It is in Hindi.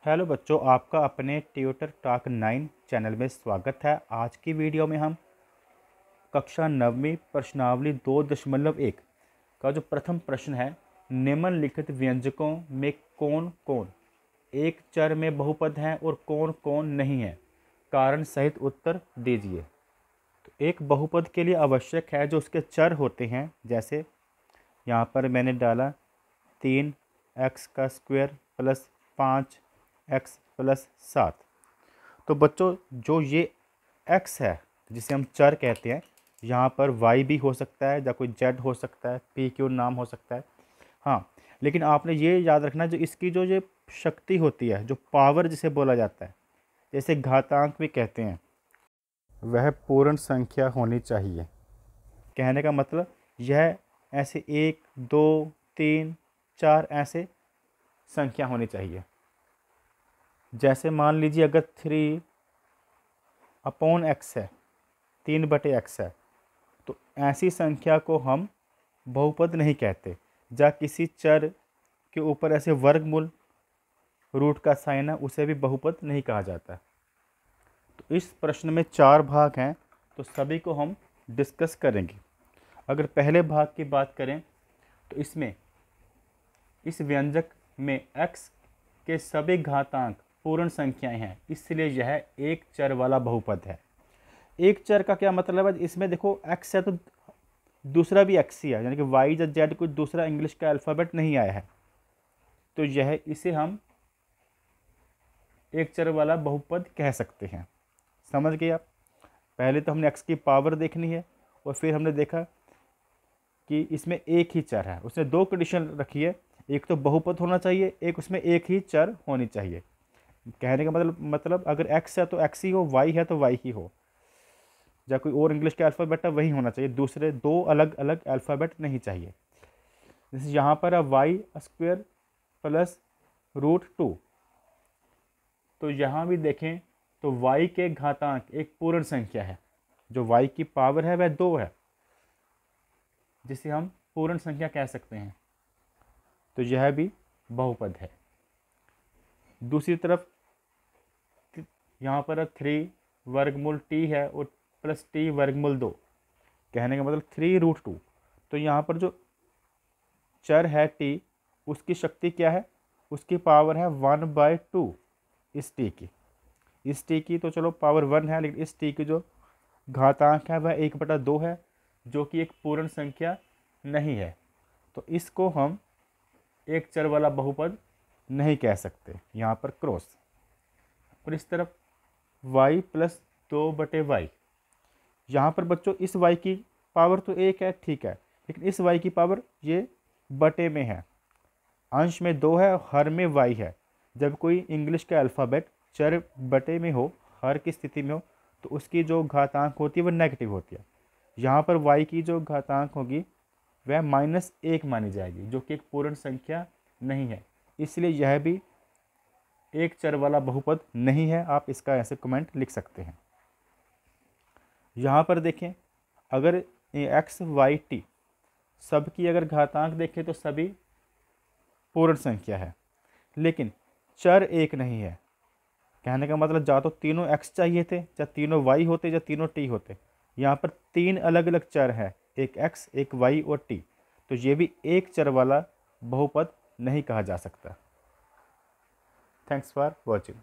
हेलो बच्चों, आपका अपने ट्यूटर टॉक 9 चैनल में स्वागत है। आज की वीडियो में हम कक्षा 9वीं प्रश्नावली 2.1 का जो प्रथम प्रश्न है, निम्नलिखित व्यंजकों में कौन कौन एक चर में बहुपद हैं और कौन कौन नहीं है, कारण सहित उत्तर दीजिए। तो एक बहुपद के लिए आवश्यक है जो उसके चर होते हैं, जैसे यहाँ पर मैंने डाला 3x² प्लस 5x+7। तो बच्चों, जो ये x है जिसे हम चर कहते हैं, यहाँ पर y भी हो सकता है या कोई z हो सकता है, p q नाम हो सकता है। हाँ, लेकिन आपने ये याद रखना, जो इसकी जो ये शक्ति होती है, जो पावर जिसे बोला जाता है, जैसे घातांक भी कहते हैं, वह पूर्ण संख्या होनी चाहिए। कहने का मतलब यह ऐसे 1 2 3 4 ऐसे संख्या होनी चाहिए। जैसे मान लीजिए अगर 3/x है, 3/x है, तो ऐसी संख्या को हम बहुपद नहीं कहते। या किसी चर के ऊपर ऐसे वर्गमूल रूट का साइन है, उसे भी बहुपद नहीं कहा जाता। तो इस प्रश्न में 4 भाग हैं, तो सभी को हम डिस्कस करेंगे। अगर पहले भाग की बात करें तो इसमें इस व्यंजक में x के सभी घातांक पूर्ण संख्याएं हैं, इसलिए यह एक चर वाला बहुपद है। एक चर का क्या मतलब है? इसमें देखो x है तो दूसरा भी x ही है, यानी कि y या z कोई दूसरा इंग्लिश का अल्फ़ाबेट नहीं आया है, तो यह इसे हम एक चर वाला बहुपद कह सकते हैं। समझ गए आप? पहले तो हमने x की पावर देखनी है और फिर हमने देखा कि इसमें एक ही चर है। उसने 2 कंडीशन रखी है, एक तो बहुपद होना चाहिए, एक उसमें एक ही चर होनी चाहिए। कहने का मतलब अगर x है तो x ही हो, y है तो y ही हो, या कोई और इंग्लिश का अल्फ़ाबेट है वही होना चाहिए, दूसरे 2 अलग अलग अल्फ़ाबेट नहीं चाहिए। जैसे यहाँ पर है y² प्लस √2, तो यहाँ भी देखें तो y के घातांक एक पूर्ण संख्या है, जो y की पावर है वह 2 है, जिसे हम पूर्ण संख्या कह सकते हैं, तो यह भी बहुपद है। दूसरी तरफ यहाँ पर 3 वर्गमूल t है और प्लस t वर्गमूल 2, कहने का मतलब 3√2। तो यहाँ पर जो चर है t, उसकी शक्ति क्या है? उसकी पावर है 1/2 इस t की। इस t की तो चलो पावर 1 है, लेकिन इस t की जो घातांक है वह 1/2 है, जो कि एक पूर्ण संख्या नहीं है। तो इसको हम एक चर वाला बहुपद नहीं कह सकते, यहाँ पर क्रॉस। और इस तरफ y प्लस 2/y, यहाँ पर बच्चों इस y की पावर तो 1 है, ठीक है, लेकिन इस y की पावर ये बटे में है, अंश में 2 है, हर में y है। जब कोई इंग्लिश का अल्फ़ाबेट चर बटे में हो, हर की स्थिति में हो, तो उसकी जो घातांक होती है वह नेगेटिव होती है। यहाँ पर y की जो घातांक होगी वह -1 मानी जाएगी, जो कि एक पूर्ण संख्या नहीं है, इसलिए यह भी एक चर वाला बहुपद नहीं है। आप इसका ऐसे कमेंट लिख सकते हैं। यहाँ पर देखें, अगर x y t सबकी अगर घातांक देखें तो सभी पूर्ण संख्या है, लेकिन चर एक नहीं है। कहने का मतलब या तो तीनों x चाहिए थे, या तीनों y होते, या तीनों t होते। यहाँ पर 3 अलग अलग चर है, एक x एक y और t, तो ये भी एक चर वाला बहुपद नहीं कहा जा सकता। Thanks for watching.